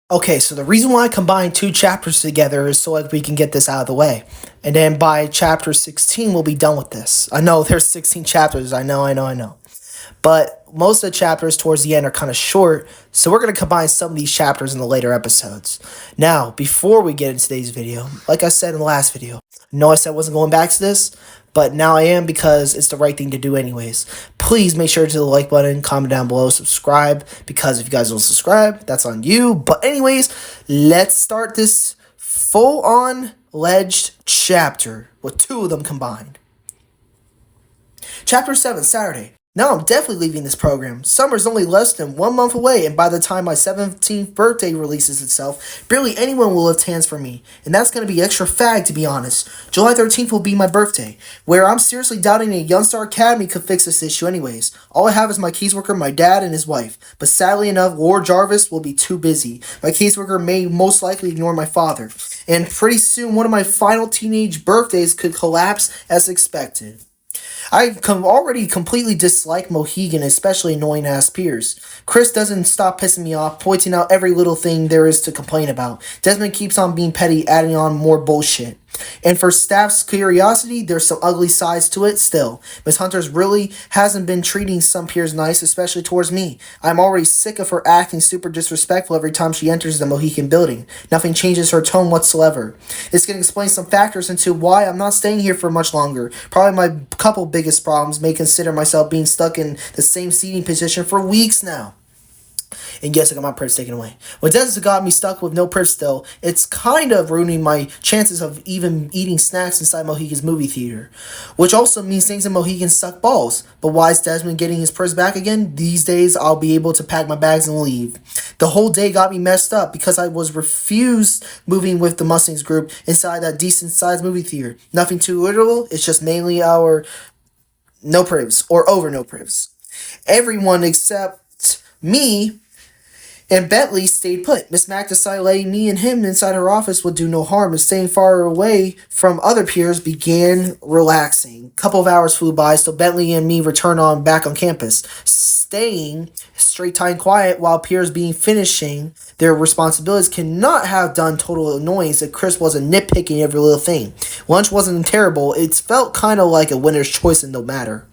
Okay, so the reason why I combined two chapters together is so like we can get this out of the way. And then by chapter 16, we'll be done with this. I know there's 16 chapters. I know. But most of the chapters towards the end are kind of short, so we're going to combine some of these chapters in the later episodes. Now, before we get into today's video, like I said in the last video, I said I wasn't going back to this, but now I am because it's the right thing to do anyways. Please make sure to hit the like button, comment down below, subscribe, because if you guys don't subscribe, that's on you. But anyways, let's start this full-on ledged chapter with two of them combined. Chapter 7, Saturday. Now I'm definitely leaving this program. Summer's only less than 1 month away, and by the time my 17th birthday releases itself, barely anyone will lift hands for me. And that's gonna be extra fag, to be honest. July 13th will be my birthday, where I'm seriously doubting a Youngstar Academy could fix this issue anyways. All I have is my caseworker, my dad, and his wife. But sadly enough, Lord Jarvis will be too busy. My caseworker may most likely ignore my father. And pretty soon, one of my final teenage birthdays could collapse as expected. I already completely dislike Mohican, especially annoying ass peers. Chris doesn't stop pissing me off, pointing out every little thing there is to complain about. Desmond keeps on being petty, adding on more bullshit. And for staff's curiosity, there's some ugly sides to it still. Miss Hunters really hasn't been treating some peers nice, especially towards me. I'm already sick of her acting super disrespectful every time she enters the Mohican building. Nothing changes her tone whatsoever. This can explain some factors into why I'm not staying here for much longer. Probably my couple biggest problems may consider myself being stuck in the same seating position for weeks now. And yes, I got my purse taken away. When Des got me stuck with no purse still, it's kind of ruining my chances of even eating snacks inside Mohican's movie theater. Which also means things in Mohican suck balls. But why is Desmond getting his purse back again? These days, I'll be able to pack my bags and leave. The whole day got me messed up because I was refused moving with the Mustangs group inside that decent-sized movie theater. Nothing too literal, it's just mainly our no privs, or over no privs. Everyone except me and Bentley stayed put. Miss Mac decided letting me and him inside her office would do no harm, and staying far away from other peers began relaxing. A couple of hours flew by, so Bentley and me returned on back on campus, staying straight tight and quiet while peers being finishing their responsibilities cannot have done total annoyance if Chris wasn't nitpicking every little thing. Lunch wasn't terrible, it felt kind of like a winner's choice in no matter.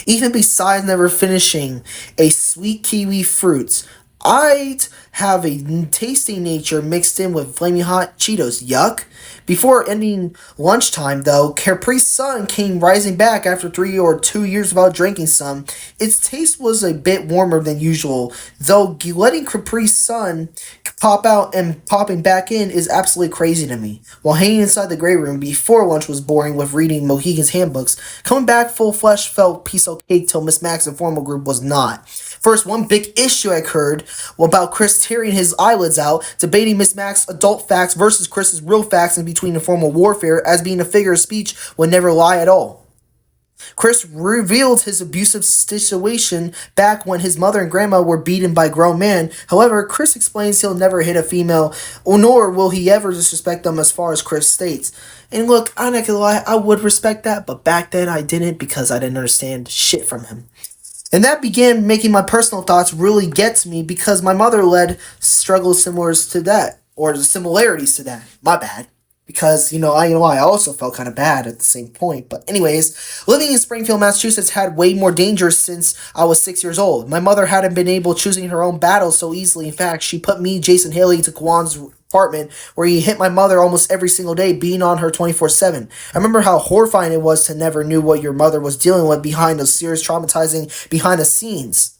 Even besides never finishing a sweet kiwi fruits, I'd have a tasty nature mixed in with flaming hot Cheetos. Yuck. Before ending lunchtime, though, Capri Sun came rising back after 3 or 2 years without drinking some. Its taste was a bit warmer than usual, though letting Capri Sun pop out and popping back in is absolutely crazy to me. While hanging inside the grey room before lunch was boring with reading Mohican's handbooks, coming back full flesh felt piece of cake till Miss Mac's informal group was not. First, one big issue I heard about Chris tearing his eyelids out, debating Miss Mac's adult facts versus Chris's real facts in between informal warfare as being a figure of speech would never lie at all. Chris revealed his abusive situation back when his mother and grandma were beaten by grown men. However, Chris explains he'll never hit a female, nor will he ever disrespect them as far as Chris states. And look, I'm not gonna lie, I would respect that, but back then I didn't because I didn't understand shit from him. And that began making my personal thoughts really get to me because my mother led struggles similar to that, or similarities to that. My bad. Because, I also felt kind of bad at the same point. But anyways, living in Springfield, Massachusetts had way more dangers since I was 6 years old. My mother hadn't been able choosing her own battles so easily. In fact, she put me, Jason Haley, to Kwan's apartment where he hit my mother almost every single day, being on her 24/7. I remember how horrifying it was to never knew what your mother was dealing with behind those serious traumatizing behind the scenes.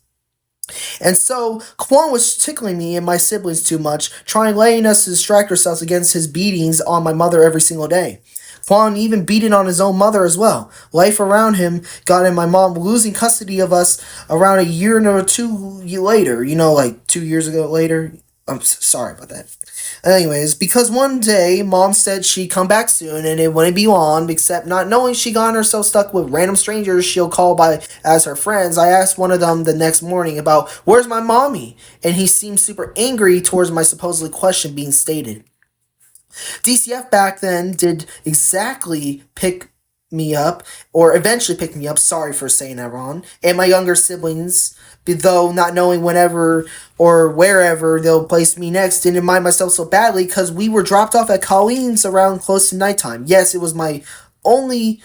And so, Kwan was tickling me and my siblings too much, letting us distract ourselves against his beatings on my mother every single day. Kwan even beating on his own mother as well. Life around him got in my mom losing custody of us around a year or two later. Like 2 years ago later. I'm sorry about that. Anyways, because one day mom said she'd come back soon and it wouldn't be long, except not knowing she got herself stuck with random strangers she'll call by as her friends, I asked one of them the next morning about where's my mommy, and he seemed super angry towards my supposedly question being stated. DCF back then did exactly pick me up, or eventually picked me up, sorry for saying that wrong, and my younger siblings, though not knowing whenever or wherever they'll place me next, didn't mind myself so badly because we were dropped off at Colleen's around close to nighttime. Yes, it was my only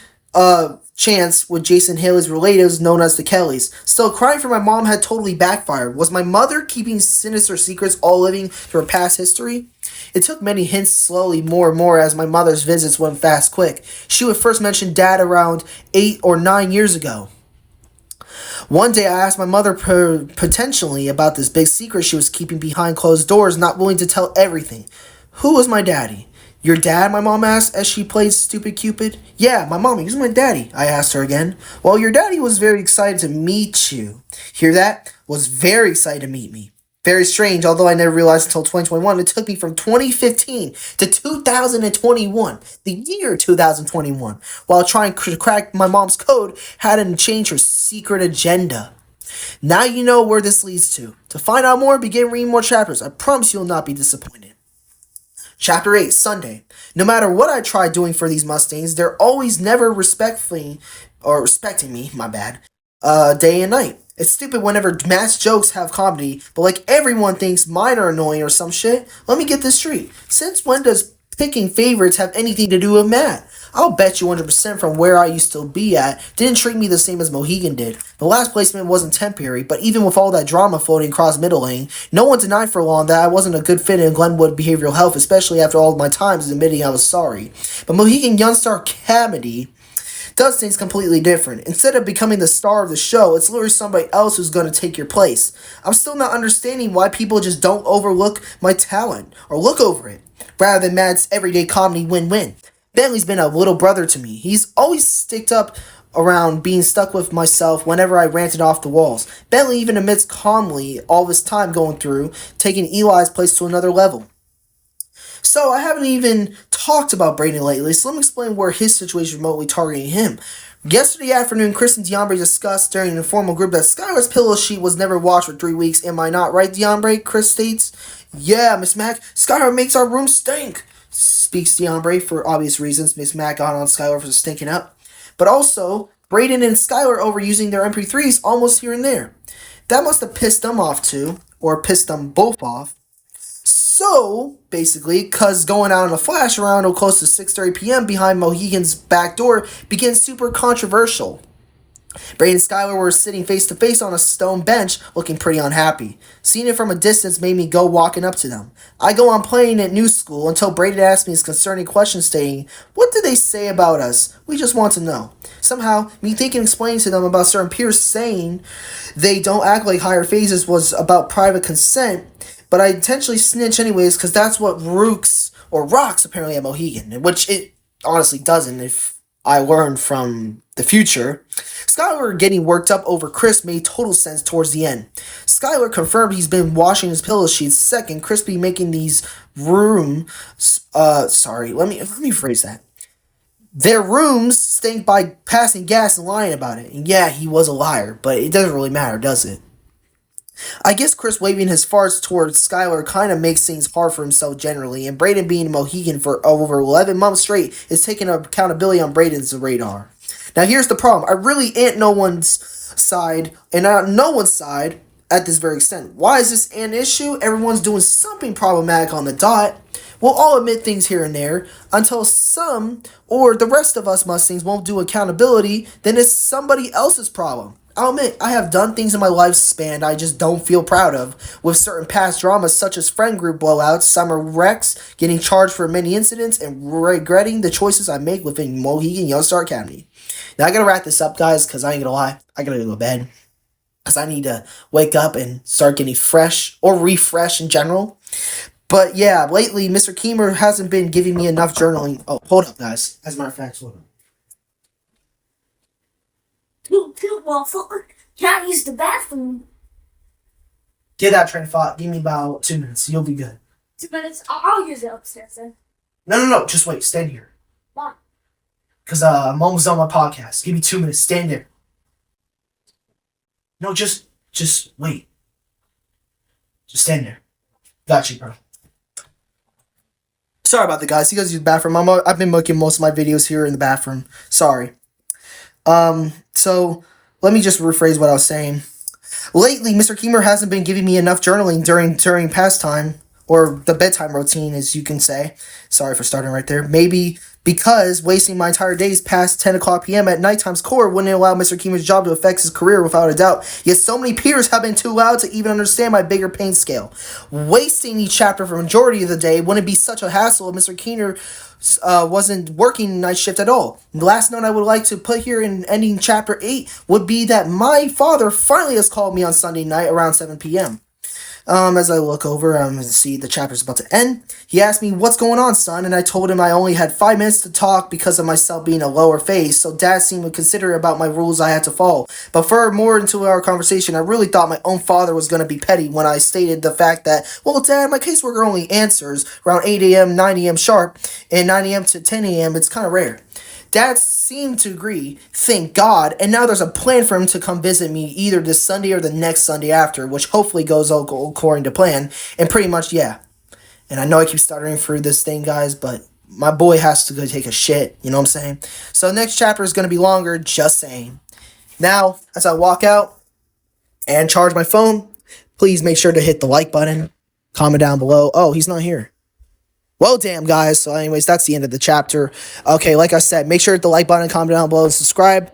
chance with Jason Haley's relatives known as the Kellys. Still, crying for my mom had totally backfired. Was my mother keeping sinister secrets all living through her past history? It took many hints slowly more and more as my mother's visits went fast quick. She would first mention Dad around 8 or 9 years ago. One day I asked my mother potentially about this big secret she was keeping behind closed doors, not willing to tell everything. Who was my daddy? Your dad, my mom asked as she played stupid Cupid. Yeah, my mommy, who's my daddy? I asked her again. Well, your daddy was very excited to meet you. Hear that? Was very excited to meet me. Very strange, although I never realized until 2021, it took me from 2015 to 2021, the year 2021, while trying to crack my mom's code, hadn't changed her secret agenda. Now you know where this leads to. To find out more, begin reading more chapters. I promise you'll not be disappointed. Chapter 8, Sunday. No matter what I try doing for these Mustangs, they're always never respecting me, my bad, day and night. It's stupid whenever mass jokes have comedy, but like everyone thinks mine are annoying or some shit. Let me get this straight. Since when does picking favorites have anything to do with Matt? I'll bet you 100% from where I used to be at didn't treat me the same as Mohican did. The last placement wasn't temporary, but even with all that drama floating across middle lane, no one denied for long that I wasn't a good fit in Glenwood Behavioral Health, especially after all of my times admitting I was sorry. But Mohican Youngstar Comedy does things completely different. Instead of becoming the star of the show, it's literally somebody else who's going to take your place. I'm still not understanding why people just don't overlook my talent, or look over it, rather than Matt's everyday comedy win-win. Bentley's been a little brother to me. He's always sticked up around being stuck with myself whenever I ranted off the walls. Bentley even admits calmly all this time going through, taking Eli's place to another level. So, I haven't even talked about Brayden lately, so let me explain where his situation is remotely targeting him. Yesterday afternoon, Chris and DeAndre discussed during an informal group that Skylar's pillow sheet was never washed for 3 weeks. Am I not right, DeAndre? Chris states. Yeah, Miss Mac, Skylar makes our room stink, speaks DeAndre for obvious reasons. Miss Mac got on Skylar for stinking up. But also, Brayden and Skylar overusing their MP3s almost here and there. That must have pissed them off too, or pissed them both off. So, basically, cuz going out in a flash around or close to 6:30 p.m. behind Mohican's back door begins super controversial. Brayden and Skylar were sitting face to face on a stone bench, looking pretty unhappy. Seeing it from a distance made me go walking up to them. I go on playing at new school until Brayden asked me his concerning question stating, "What did they say about us? We just want to know." Somehow, me thinking and explaining to them about certain peers saying they don't act like higher phases was about private consent, but I intentionally snitch anyways because that's what rocks apparently at Mohican, which it honestly doesn't if I learned from the future. Skylar getting worked up over Chris made total sense towards the end. Skylar confirmed he's been washing his pillow sheets. Second, Crispy making these let me phrase that. Their rooms stink by passing gas and lying about it. And yeah, he was a liar, but it doesn't really matter, does it? I guess Chris waving his farts towards Skylar kind of makes things hard for himself generally, and Brayden being a Mohican for over 11 months straight is taking accountability on Brayden's radar. Now here's the problem. I really ain't no one's side, and on no one's side at this very extent. Why is this an issue? Everyone's doing something problematic on the dot. We'll all admit things here and there until some or the rest of us Mustangs won't do accountability, then it's somebody else's problem. I'll admit, I have done things in my lifespan I just don't feel proud of, with certain past dramas such as friend group blowouts, summer wrecks, getting charged for many incidents, and regretting the choices I make within Mohican Youngstar Academy. Now I gotta wrap this up, guys, because I ain't gonna lie, I gotta go to bed. Because I need to wake up and start getting fresh, or refresh in general. But yeah, lately, Mr. Keemer hasn't been giving me enough journaling. Oh, hold up, guys. As a matter of fact, hold up. Motherfucker, can't use the bathroom. Get that train of thought. Give me about 2 minutes. You'll be good. 2 minutes? I'll use it upstairs then. No. Just wait. Stand here. Why? Because I'm almost on my podcast. Give me 2 minutes. Stand there. No, just wait. Just stand there. Got you, bro. Sorry about that, guys. You guys use the bathroom. I've been making most of my videos here in the bathroom. Sorry. So let me just rephrase what I was saying. Lately, Mr. Keemer hasn't been giving me enough journaling during pastime, or the bedtime routine, as you can say. Sorry for starting right there. Maybe because wasting my entire days past 10 o'clock p.m. at nighttime's core wouldn't allow Mr. Keemer's job to affect his career without a doubt. Yet so many peers have been too loud to even understand my bigger pain scale. Wasting each chapter for a majority of the day wouldn't be such a hassle if Mr. Keener wasn't working night shift at all. The last note I would like to put here in ending chapter 8 would be that my father finally has called me on Sunday night around 7 p.m. As I look over, see the chapter's about to end. He asked me, "What's going on, son?" And I told him I only had 5 minutes to talk because of myself being a lower phase, so Dad seemed considerate about my rules I had to follow. But further more into our conversation, I really thought my own father was going to be petty when I stated the fact that, "Well, Dad, my caseworker only answers around 8 a.m., 9 a.m. sharp, and 9 a.m. to 10 a.m. It's kind of rare." Dad seemed to agree, thank God, and now there's a plan for him to come visit me either this Sunday or the next Sunday after, which hopefully goes all according to plan, and pretty much, yeah. And I know I keep stuttering through this thing, guys, but my boy has to go take a shit, you know what I'm saying? So next chapter is going to be longer, just saying. Now, as I walk out and charge my phone, please make sure to hit the like button, comment down below. Oh, he's not here. Well, damn, guys. So anyways, that's the end of the chapter. Okay, like I said, make sure to hit the like button, comment down below, and subscribe. I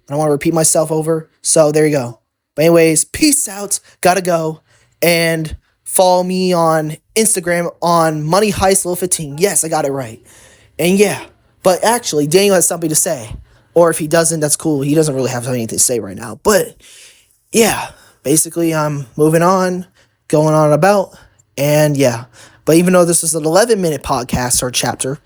don't want to repeat myself over. So there you go. But anyways, peace out. Gotta go. And follow me on Instagram on Money Heist Little 15. Yes, I got it right. And yeah. But actually, Daniel has something to say. Or if he doesn't, that's cool. He doesn't really have anything to say right now. But yeah, basically I'm moving on, going on about, and yeah. But even though this is an 11-minute podcast or chapter,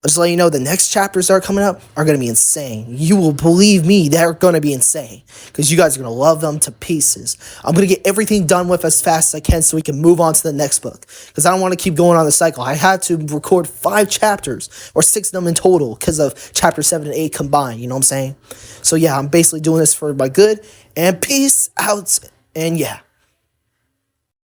just let you know the next chapters that are coming up are going to be insane. You will believe me, they're going to be insane. Because you guys are going to love them to pieces. I'm going to get everything done with as fast as I can so we can move on to the next book. Because I don't want to keep going on the cycle. I had to record 5 chapters, or 6 of them in total, because of chapter 7 and 8 combined, you know what I'm saying? So yeah, I'm basically doing this for my good. And peace out. And yeah.